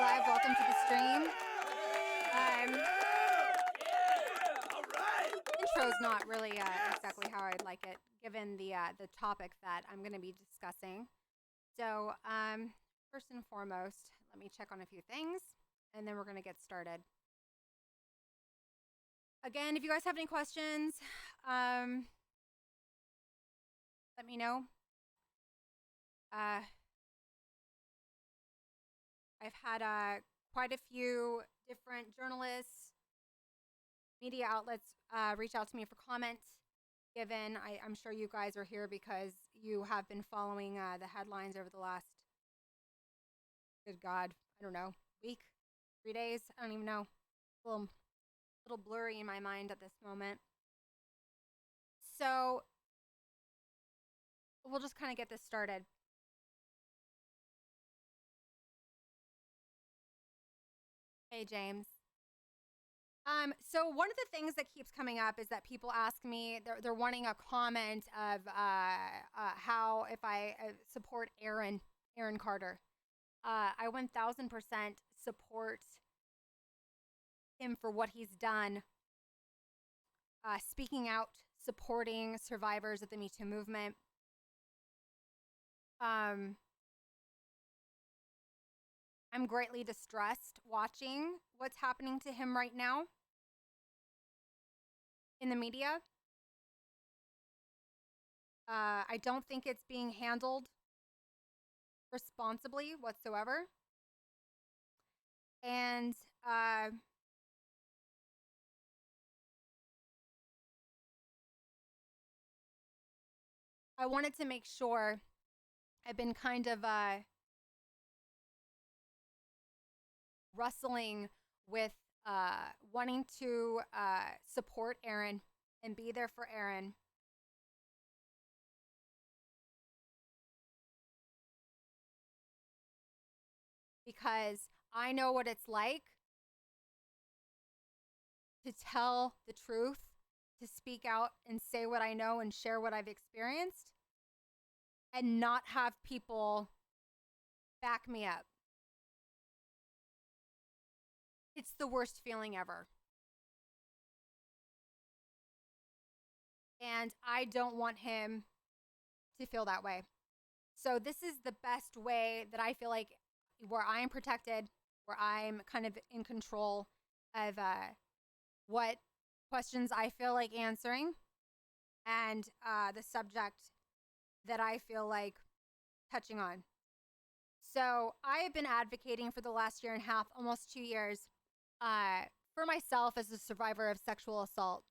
Live, welcome to the stream. Intro's not really exactly how I'd like it, given the topic that I'm going to be discussing. So, first and foremost, let me check on a few things, and then we're going to get started. Again, if you guys have any questions, let me know. I've had quite a few different journalists, media outlets reach out to me for comments, given I'm sure you guys are here because you have been following the headlines over the last, good God, I don't know, week, 3 days, I don't even know. A little blurry in my mind at this moment. So we'll just kind of get this started. Hey, James. So one of the things that keeps coming up is that people ask me, they're wanting a comment of how, if I support Aaron Carter. I 1000% support him for what he's done, speaking out, supporting survivors of the Me Too movement. I'm greatly distressed watching what's happening to him right now in the media. I don't think it's being handled responsibly whatsoever. And I wanted to make sure. I've been kind of wrestling with wanting to support Aaron and be there for Aaron. Because I know what it's like to tell the truth, to speak out and say what I know and share what I've experienced, and not have people back me up. It's the worst feeling ever. And I don't want him to feel that way. So this is the best way that I feel like, where I'm protected, where I'm kind of in control of what questions I feel like answering, and the subject that I feel like touching on. So I have been advocating for the last year and a half, almost 2 years, for myself as a survivor of sexual assault.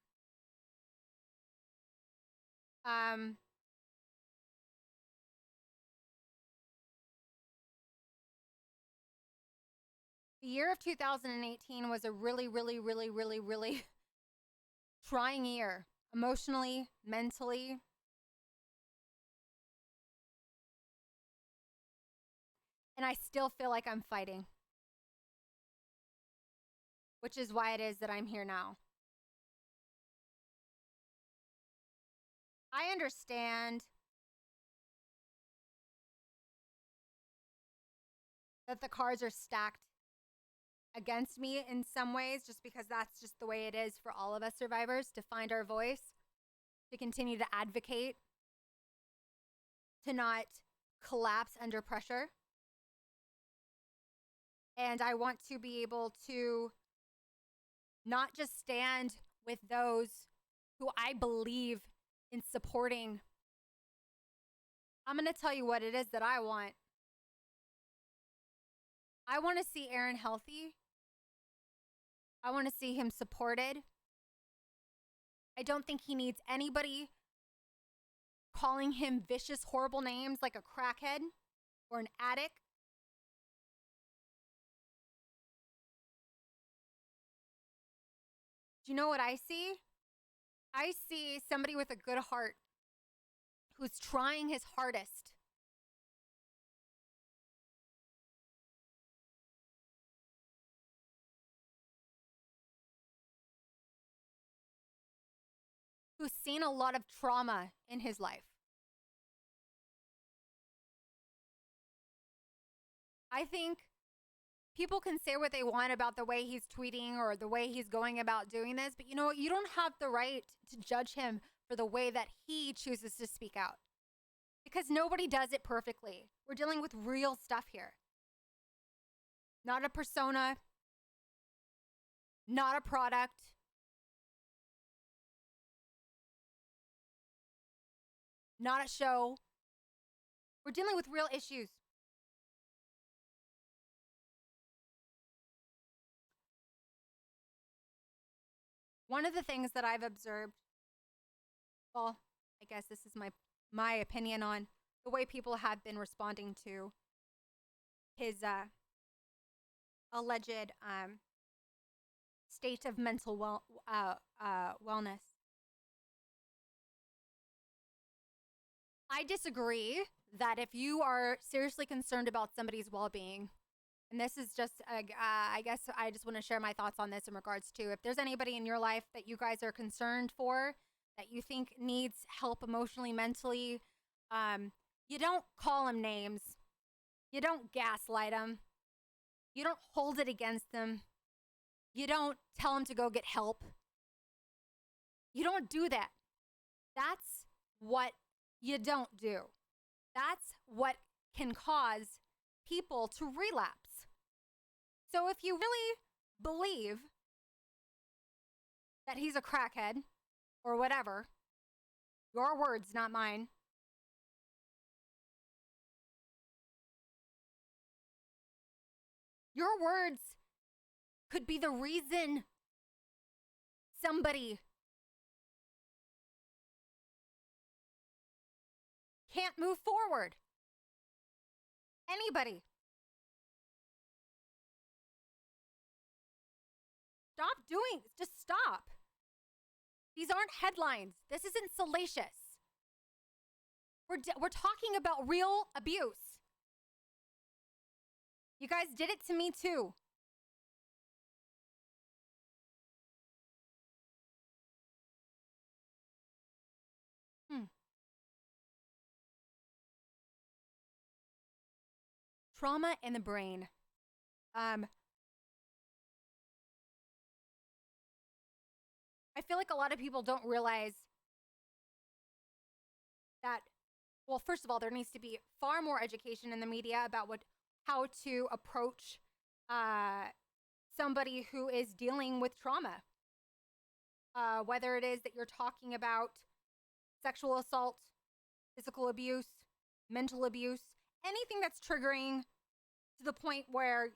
The year of 2018 was a really, really, really, really, really trying year, emotionally, mentally. And I still feel like I'm fighting, which is why it is that I'm here now. I understand that the cards are stacked against me in some ways, just because that's just the way it is for all of us survivors, to find our voice, to continue to advocate, to not collapse under pressure. And I want to be able to not just stand with those who I believe in supporting. I'm going to tell you what it is that I want. I want to see Aaron healthy. I want to see him supported. I don't think he needs anybody calling him vicious, horrible names like a crackhead or an addict. Do you know what I see? I see somebody with a good heart who's trying his hardest who's seen a lot of trauma in his life. I think people can say what they want about the way he's tweeting or the way he's going about doing this, but you know what? You don't have the right to judge him for the way that he chooses to speak out, because nobody does it perfectly. We're dealing with real stuff here. Not a persona, not a product. Not a show. We're dealing with real issues. One of the things that I've observed, well, I guess this is my opinion on the way people have been responding to his alleged state of mental wellness. I disagree that if you are seriously concerned about somebody's well-being, and this is just, I guess I just want to share my thoughts on this in regards to if there's anybody in your life that you guys are concerned for, that you think needs help emotionally, mentally, you don't call them names. You don't gaslight them. You don't hold it against them. You don't tell them to go get help. You don't do that. That's what you don't do. That's what can cause people to relapse. So if you really believe that he's a crackhead or whatever, your words, not mine, your words could be the reason somebody can't move forward. Anybody. Stop doing, just stop. These aren't headlines. This isn't salacious. We're talking about real abuse. You guys did it to me too. Trauma in the brain. I feel like a lot of people don't realize that, well, first of all, there needs to be far more education in the media about how to approach somebody who is dealing with trauma. Whether it is that you're talking about sexual assault, physical abuse, mental abuse, anything that's triggering to the point where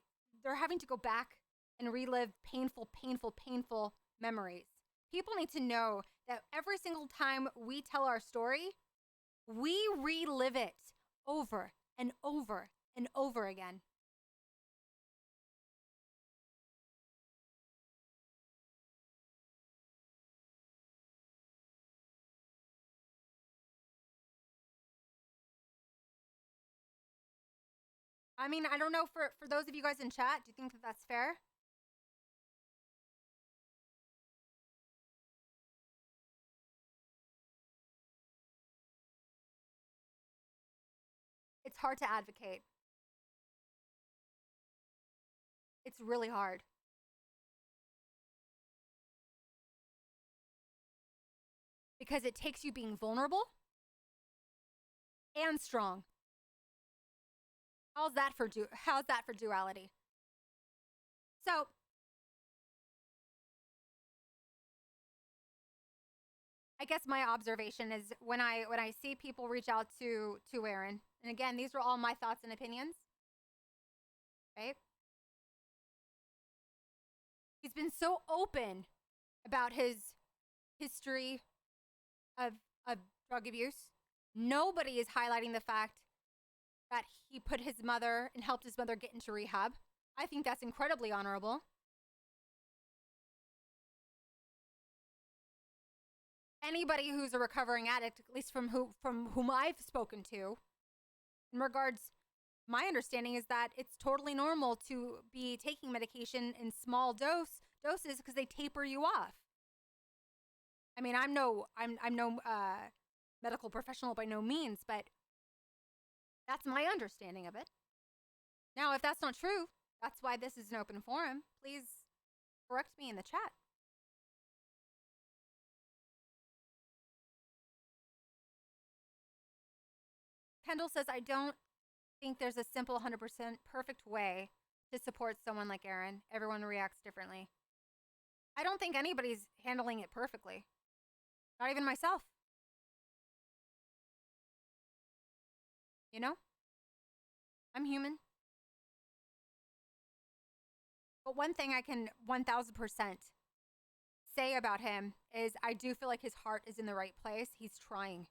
they're having to go back and relive painful, painful, painful memories. People need to know that every single time we tell our story, we relive it over and over and over again. I mean, I don't know, for those of you guys in chat, do you think that that's fair? It's hard to advocate. It's really hard. Because it takes you being vulnerable and strong. How's that for duality? So, I guess my observation is when I see people reach out to Aaron, and again, these are all my thoughts and opinions, right? He's been so open about his history of drug abuse. Nobody is highlighting the fact that he put his mother and helped his mother get into rehab. I think that's incredibly honorable. Anybody who's a recovering addict, at least from whom I've spoken to, in regards, my understanding is that it's totally normal to be taking medication in small doses because they taper you off. I mean, I'm no medical professional by no means, but that's my understanding of it. Now, if that's not true, That's why this is an open forum. Please correct me in the chat. Kendall says, I don't think there's a simple 100% perfect way to support someone like Aaron. Everyone reacts differently. I don't think anybody's handling it perfectly. Not even myself. You know? I'm human. But one thing I can 1000% say about him is I do feel like his heart is in the right place. He's trying.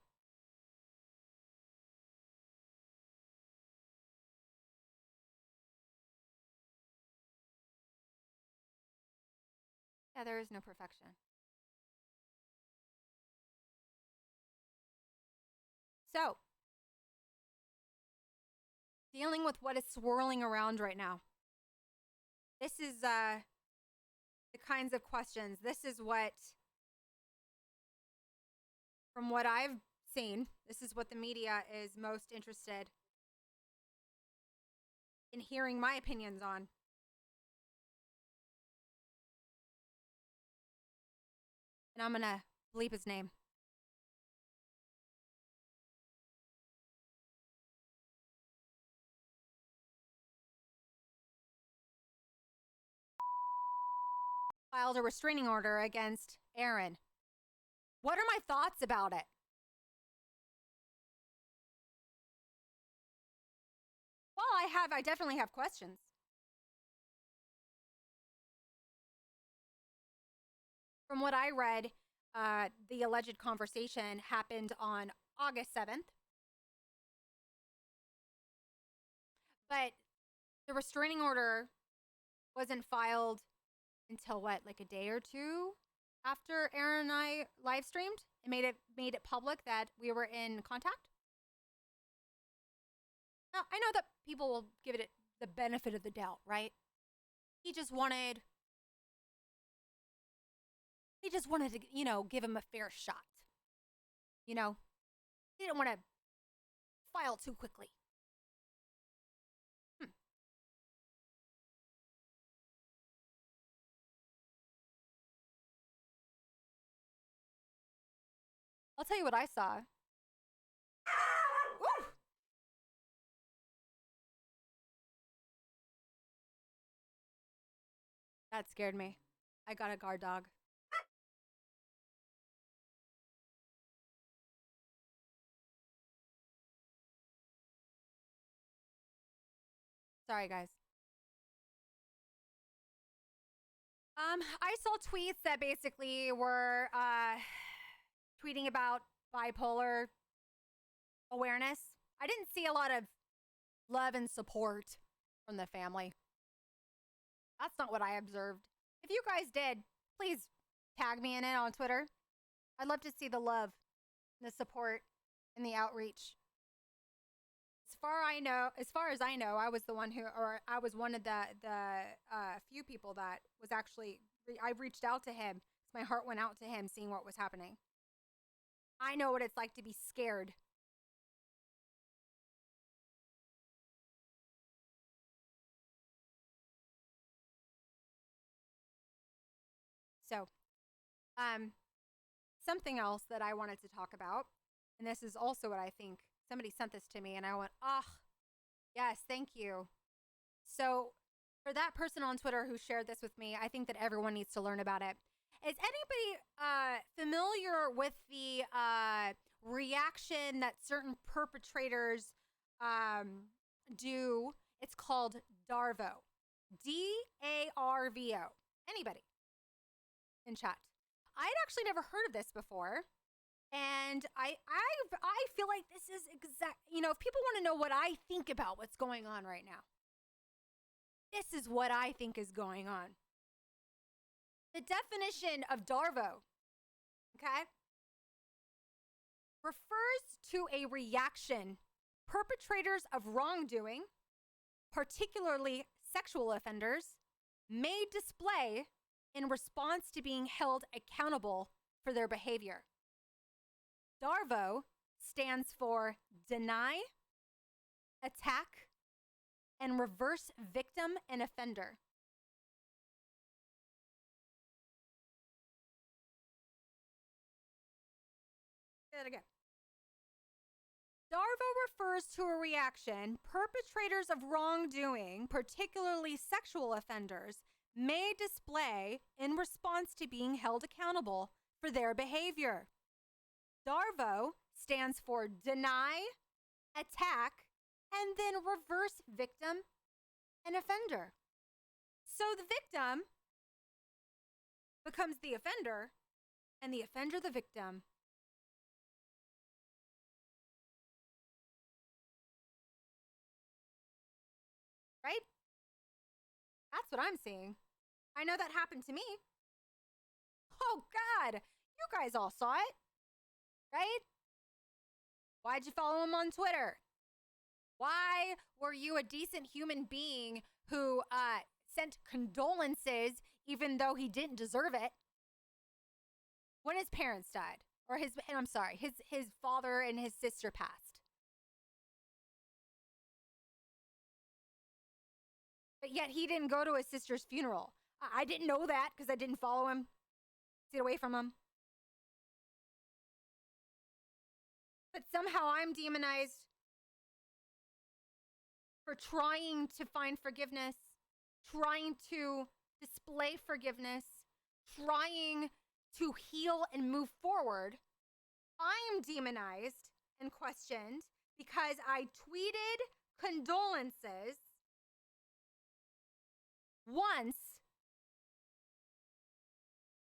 Yeah, there is no perfection. So, dealing with what is swirling around right now. This is the kinds of questions. This is what, from what I've seen, this is what the media is most interested in hearing my opinions on. And I'm going to bleep his name. Filed a restraining order against Aaron. What are my thoughts about it? Well, I definitely have questions. From what I read, the alleged conversation happened on August 7th. But the restraining order wasn't filed until what, like a day or two after Aaron and I live streamed and made it public that we were in contact. Now, I know that people will give it the benefit of the doubt, right? He just wanted to, give him a fair shot. He didn't want to file too quickly. I'll tell you what I saw. Woo! That scared me. I got a guard dog. Sorry, guys. I saw tweets that basically were tweeting about bipolar awareness. I didn't see a lot of love and support from the family. That's not what I observed. If you guys did, please tag me in it on Twitter. I'd love to see the love, the support, and the outreach. As far as I know, I was the one I was one of the few people that was actually, I reached out to him. My heart went out to him seeing what was happening. I know what it's like to be scared. So, something else that I wanted to talk about, and this is also what I think, somebody sent this to me and I went, yes, thank you. So, for that person on Twitter who shared this with me, I think that everyone needs to learn about it. Is anybody familiar with the reaction that certain perpetrators do? It's called DARVO. DARVO. Anybody in chat? I'd actually never heard of this before. And I feel like this is exact, if people want to know what I think about what's going on right now, this is what I think is going on. The definition of DARVO, okay, refers to a reaction perpetrators of wrongdoing, particularly sexual offenders, may display in response to being held accountable for their behavior. DARVO stands for deny, attack, and reverse victim and offender. Say that again. DARVO refers to a reaction perpetrators of wrongdoing, particularly sexual offenders, may display in response to being held accountable for their behavior. DARVO stands for deny, attack, and then reverse victim and offender. So the victim becomes the offender, and the offender the victim. Right? That's what I'm seeing. I know that happened to me. Oh, God. You guys all saw it. Right? Why'd you follow him on Twitter? Why were you a decent human being who sent condolences even though he didn't deserve it when his parents died? Or his father and his sister passed. But yet he didn't go to his sister's funeral. I didn't know that because I didn't follow him. Stayed away from him. But somehow I'm demonized for trying to find forgiveness, trying to display forgiveness, trying to heal and move forward. I'm demonized and questioned because I tweeted condolences once.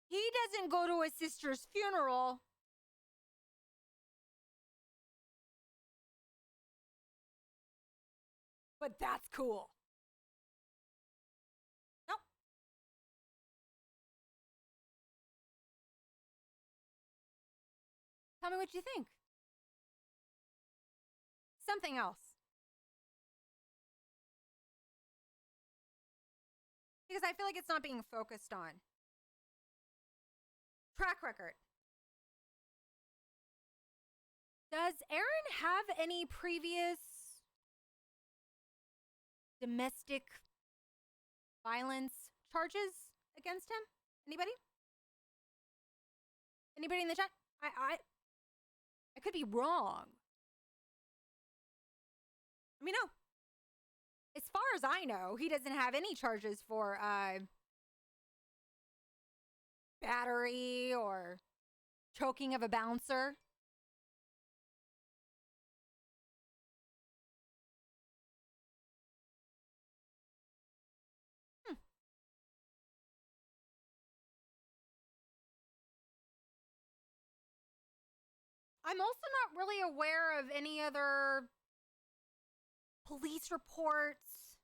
He doesn't go to his sister's funeral. But that's cool. Nope. Tell me what you think. Something else. Because I feel like it's not being focused on. Track record. Does Aaron have any previous domestic violence charges against him? Anybody? Anybody in the chat? I could be wrong. Let me know. As far as I know, he doesn't have any charges for battery or choking of a bouncer. I'm also not really aware of any other police reports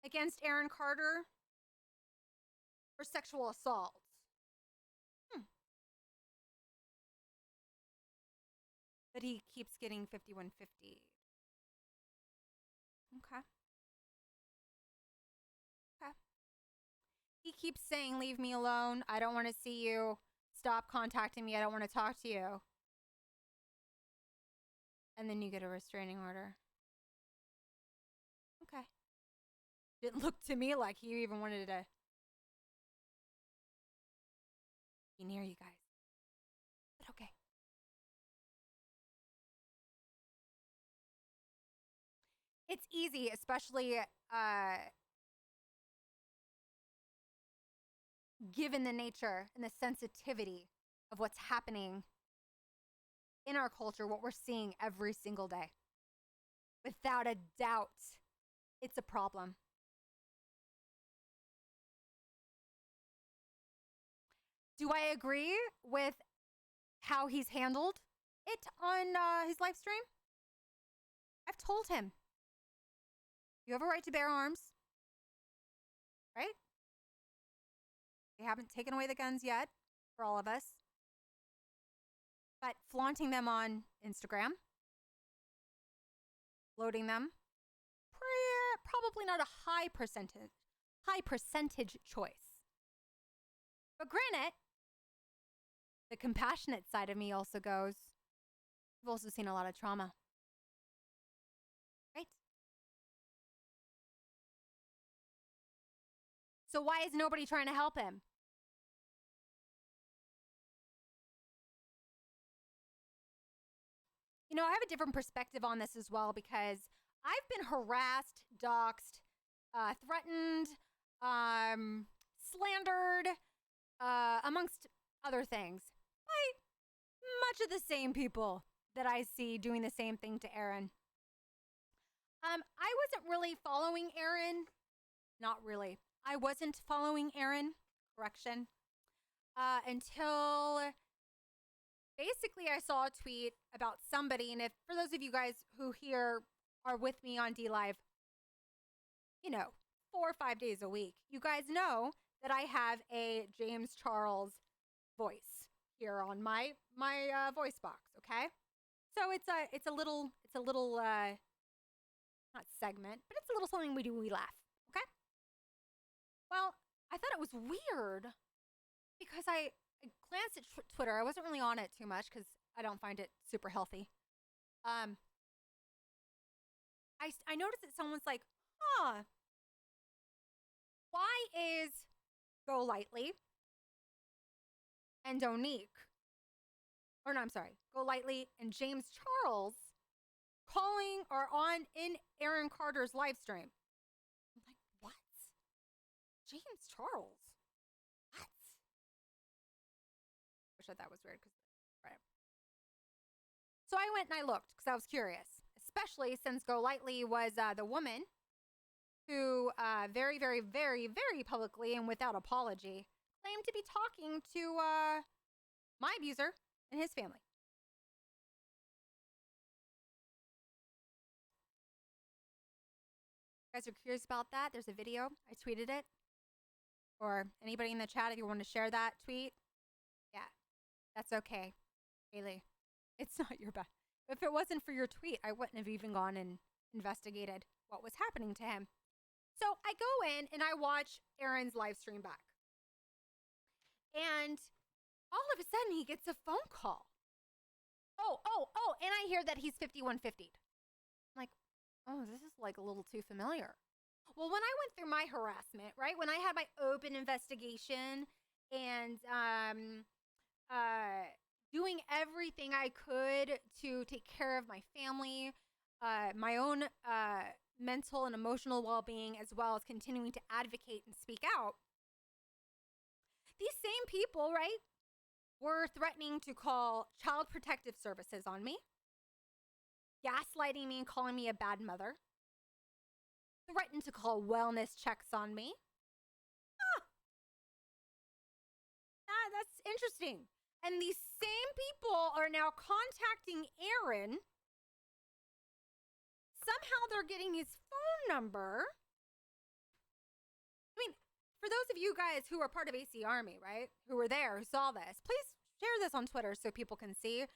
against Aaron Carter for sexual assault. But he keeps getting 5150. Okay. Okay. He keeps saying, leave me alone. I don't want to see you. Stop contacting me. I don't want to talk to you. And then you get a restraining order. Okay. Didn't look to me like he even wanted to be near you guys. But okay. It's easy, especially given the nature and the sensitivity of what's happening in our culture, what we're seeing every single day. Without a doubt, it's a problem. Do I agree with how he's handled it on his live stream? I've told him, you have a right to bear arms, right? They haven't taken away the guns yet for all of us. But flaunting them on Instagram, loading them, probably not a high percentage choice. But granted, the compassionate side of me also goes, I've also seen a lot of trauma. Right? So why is nobody trying to help him? You know, I have a different perspective on this as well because I've been harassed, doxxed, threatened, slandered, amongst other things by much of the same people that I see doing the same thing to Aaron. I wasn't really following Aaron. Not really. I wasn't following Aaron, correction, until basically I saw a tweet about somebody. And if for those of you guys who here are with me on D Live, you know, 4 or 5 days a week, you guys know that I have a James Charles voice here on my voice box. Okay, so it's a little not segment, but it's a little something we do when we laugh. Okay. Well, I thought it was weird because I glanced at Twitter. I wasn't really on it too much because I don't find it super healthy. I noticed that someone's like, huh, why is Go Lightly and Donique, or no, I'm sorry, Go Lightly and James Charles calling or on in Aaron Carter's live stream? I'm like, what? James Charles? What? Which I thought was weird because, right. So I went and I looked because I was curious, especially since Go Lightly was the woman who very, very, very, very publicly and without apology claimed to be talking to my abuser and his family. You guys are curious about that? There's a video. I tweeted it. Or anybody in the chat, if you want to share that tweet, yeah, that's okay, Haley. It's not your bad. If it wasn't for your tweet, I wouldn't have even gone and investigated what was happening to him. So I go in and I watch Aaron's live stream back. And all of a sudden he gets a phone call. Oh, and I hear that he's 5150'd. I'm like, oh, this is like a little too familiar. Well, when I went through my harassment, right, when I had my open investigation and doing everything I could to take care of my family, my own mental and emotional well-being, as well as continuing to advocate and speak out, these same people, right, were threatening to call Child Protective Services on me, gaslighting me and calling me a bad mother, threatened to call wellness checks on me. That's interesting. And these same people are now contacting Aaron. Somehow they're getting his phone number. I mean, for those of you guys who are part of AC Army, right, who were there, who saw this, please share this on Twitter so people can see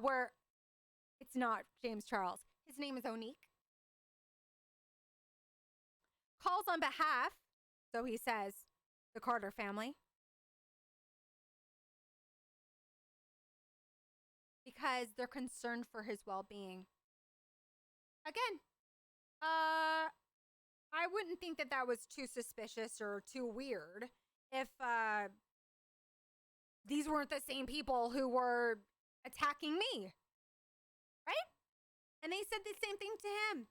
where it's not James Charles. His name is Onique. Calls on behalf, so he says, the Carter family. Because they're concerned for his well-being. Again, I wouldn't think that that was too suspicious or too weird if these weren't the same people who were attacking me, right? And they said the same thing to him.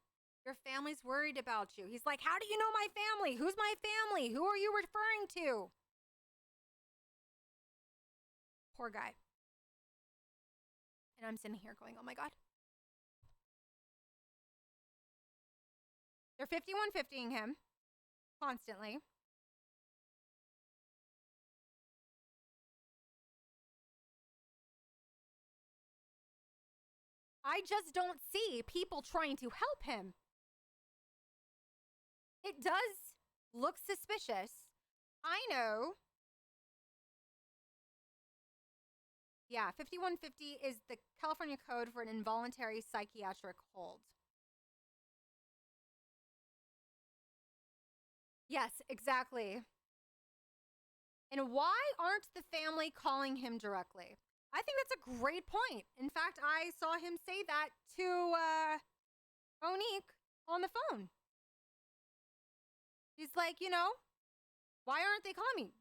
Your family's worried about you. He's like, how do you know my family? Who's my family? Who are you referring to? Poor guy. And I'm sitting here going, oh my God. They're 5150ing him constantly. I just don't see people trying to help him. It does look suspicious. I know. Yeah, 5150 is the California code for an involuntary psychiatric hold. Yes, exactly. And why aren't the family calling him directly? I think that's a great point. In fact, I saw him say that to Onique on the phone. He's like, you know, Why aren't they calling me?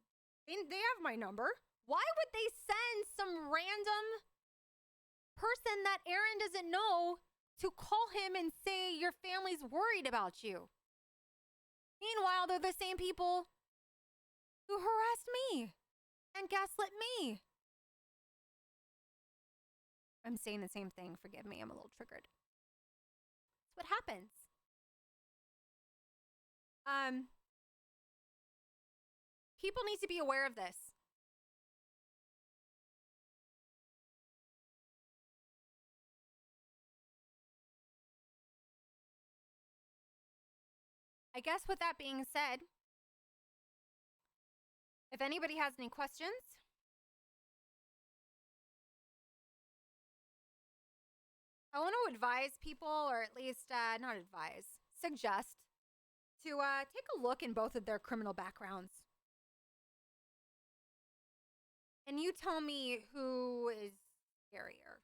They have my number. Why would they send some random person that Aaron doesn't know to call him and say your family's worried about you? Meanwhile, they're the same people who harassed me and gaslit me. I'm saying the same thing. Forgive me. I'm a little triggered. That's what happens. People need to be aware of this. I guess with that being said, if anybody has any questions, I want to advise people, or at least not advise, suggest to take a look in both of their criminal backgrounds. And you tell me who is scarier.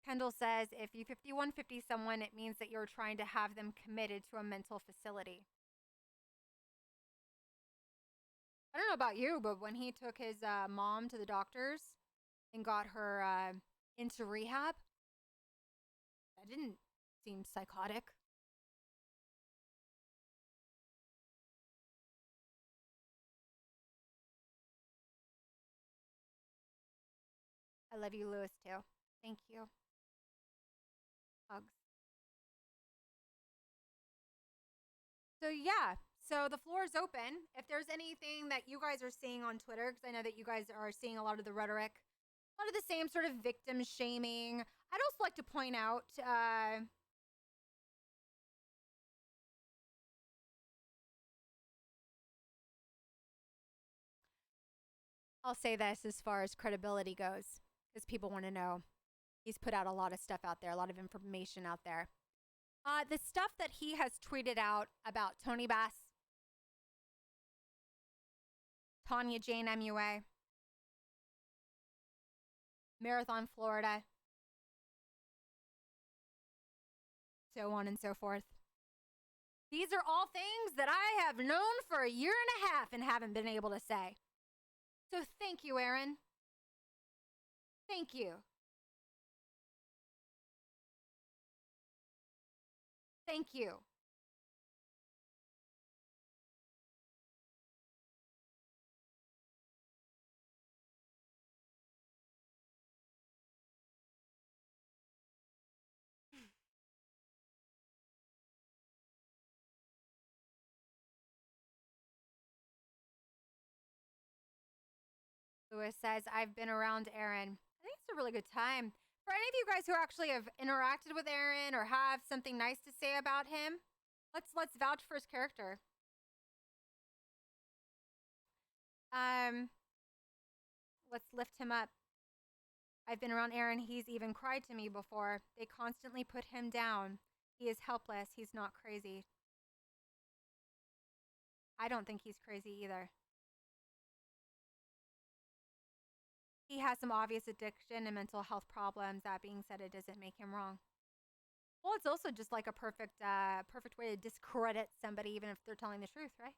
Kendall says, if you 5150 someone, it means that you're trying to have them committed to a mental facility. I don't know about you, but when he took his mom to the doctors and got her into rehab, that didn't seem psychotic. I love you, Lewis, too. Thank you. Hugs. So, yeah. So the floor is open. If there's anything that you guys are seeing on Twitter, because I know that you guys are seeing a lot of the rhetoric, a lot of the same sort of victim shaming. I'd also like to point out I'll say this as far as credibility goes, because people want to know. He's put out a lot of stuff out there, a lot of information out there. The stuff that he has tweeted out about Tony Bass, Tanya Jane MUA, Marathon Florida, so on and so forth. These are all things that I have known for a year and a half and haven't been able to say. So thank you, Aaron. Thank you. Thank you. Lewis says, I've been around Aaron. I think it's a really good time. For any of you guys who actually have interacted with Aaron or have something nice to say about him, let's vouch for his character. Let's lift him up. I've been around Aaron. He's even cried to me before. They constantly put him down. He is helpless. He's not crazy. I don't think he's crazy either. He has some obvious addiction and mental health problems. That being said, it doesn't make him wrong. Well, it's also just like a perfect way to discredit somebody, even if they're telling the truth, right?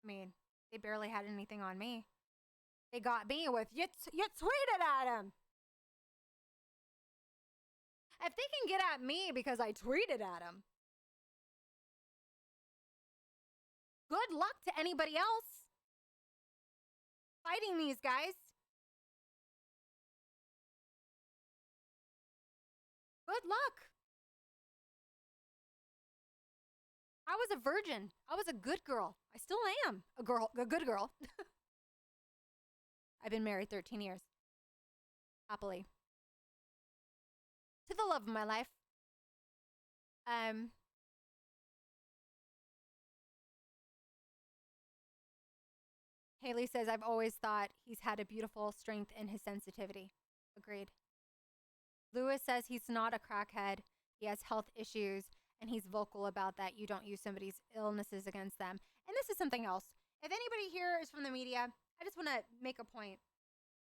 I mean, they barely had anything on me. They got me with, you tweeted at him. If they can get at me because I tweeted at him, good luck to anybody else fighting these guys. Good luck. I was a virgin. I was a good girl. I still am a good girl. I've been married 13 years. Happily. To the love of my life. Haley says, I've always thought he's had a beautiful strength in his sensitivity. Agreed. Lewis says he's not a crackhead. He has health issues, and he's vocal about that. You don't use somebody's illnesses against them. And this is something else. If anybody here is from the media, I just want to make a point.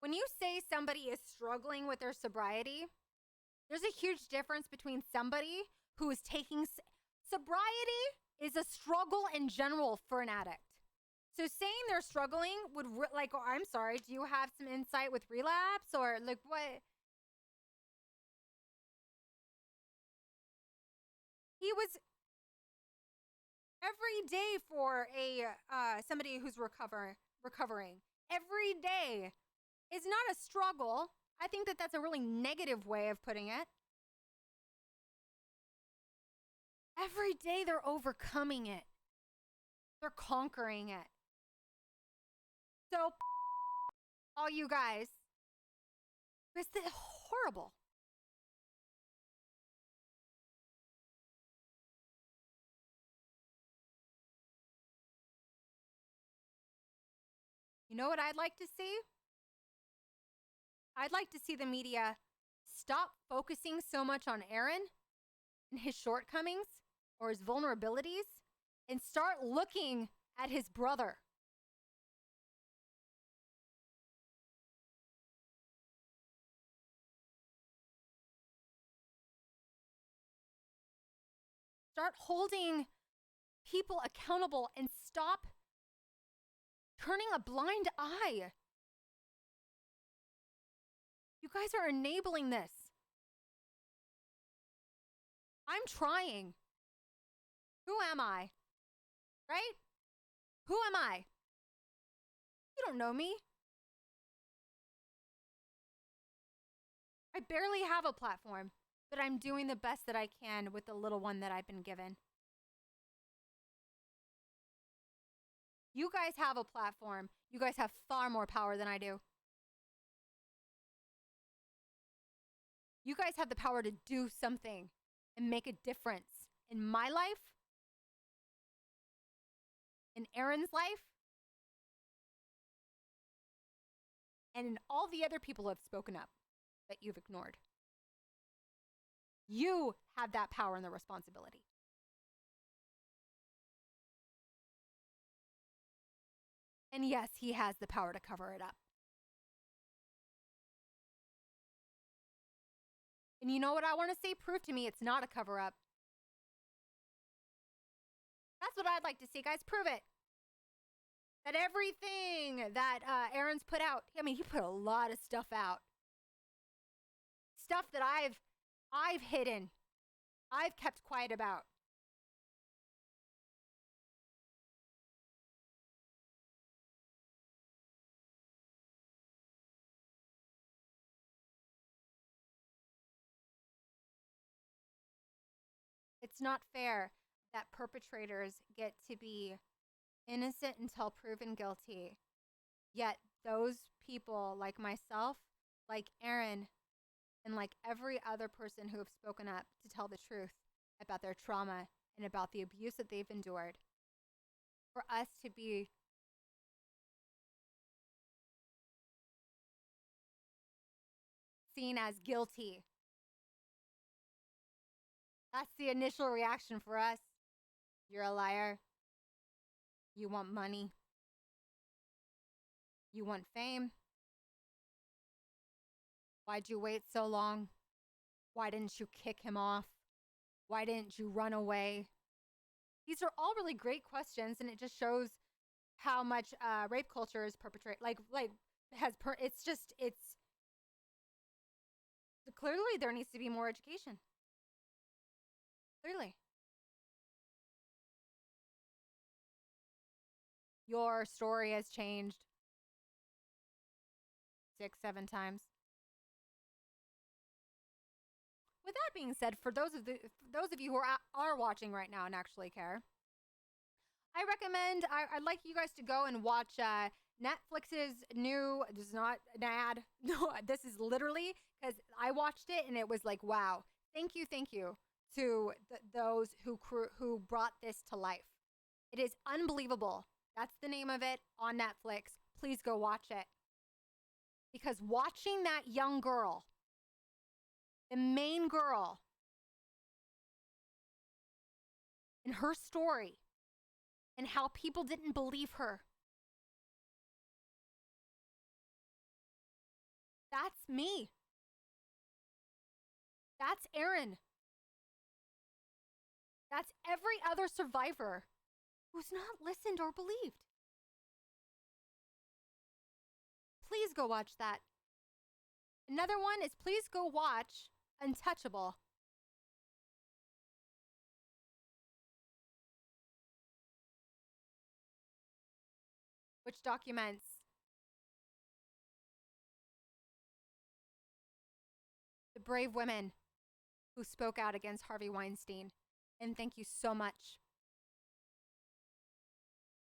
When you say somebody is struggling with their sobriety, there's a huge difference between somebody who is taking sobriety is a struggle in general for an addict. So saying they're struggling would like, oh, I'm sorry, do you have some insight with relapse or like what? He was every day for a somebody who's recovering. Every day is not a struggle. I think that that's a really negative way of putting it. Every day they're overcoming it. They're conquering it. So, all you guys, it's horrible. You know what I'd like to see? I'd like to see the media stop focusing so much on Aaron and his shortcomings or his vulnerabilities and start looking at his brother. Start holding people accountable and stop turning a blind eye. You guys are enabling this. I'm trying. Who am I? Right? Who am I? You don't know me. I barely have a platform, but I'm doing the best that I can with the little one that I've been given. You guys have a platform. You guys have far more power than I do. You guys have the power to do something and make a difference in my life, in Aaron's life, and in all the other people who have spoken up that you've ignored. You have that power and the responsibility. And yes, he has the power to cover it up. And you know what I want to say? Prove to me it's not a cover up. That's what I'd like to see, guys. Prove it. That everything that Aaron's put out, I mean, he put a lot of stuff out. Stuff that I've hidden. I've kept quiet about. It's not fair that perpetrators get to be innocent until proven guilty. Yet those people like myself, like Aaron, and like every other person who have spoken up to tell the truth about their trauma and about the abuse that they've endured, for us to be seen as guilty. That's the initial reaction for us. You're a liar. You want money. You want fame. Why'd you wait so long? Why didn't you kick him off? Why didn't you run away? These are all really great questions, and it just shows how much rape culture is perpetrated. It's clearly there needs to be more education. Clearly. Your story has changed 6, 7 times. With that being said, for those of you who are watching right now and actually care, I recommend, I'd like you guys to go and watch Netflix's new, this is not an ad, no, this is literally, because I watched it and it was like, wow, thank you to those who brought this to life. It is unbelievable. That's the name of it on Netflix. Please go watch it. Because watching that young girl, the main girl, and her story, and how people didn't believe her, That's me. That's Aaron. That's every other survivor who's not listened or believed. Please go watch that. Another one is please go watch Untouchable. Which documents the brave women who spoke out against Harvey Weinstein. And thank you so much.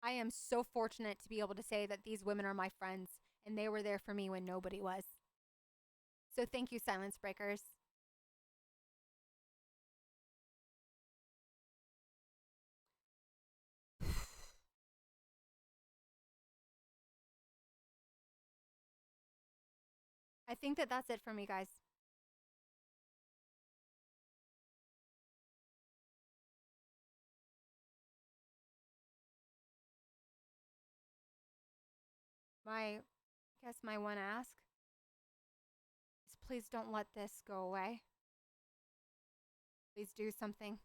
I am so fortunate to be able to say that these women are my friends and they were there for me when nobody was. So thank you, Silence Breakers. I think that that's it for me, guys. I guess my one ask is please don't let this go away. Please do something.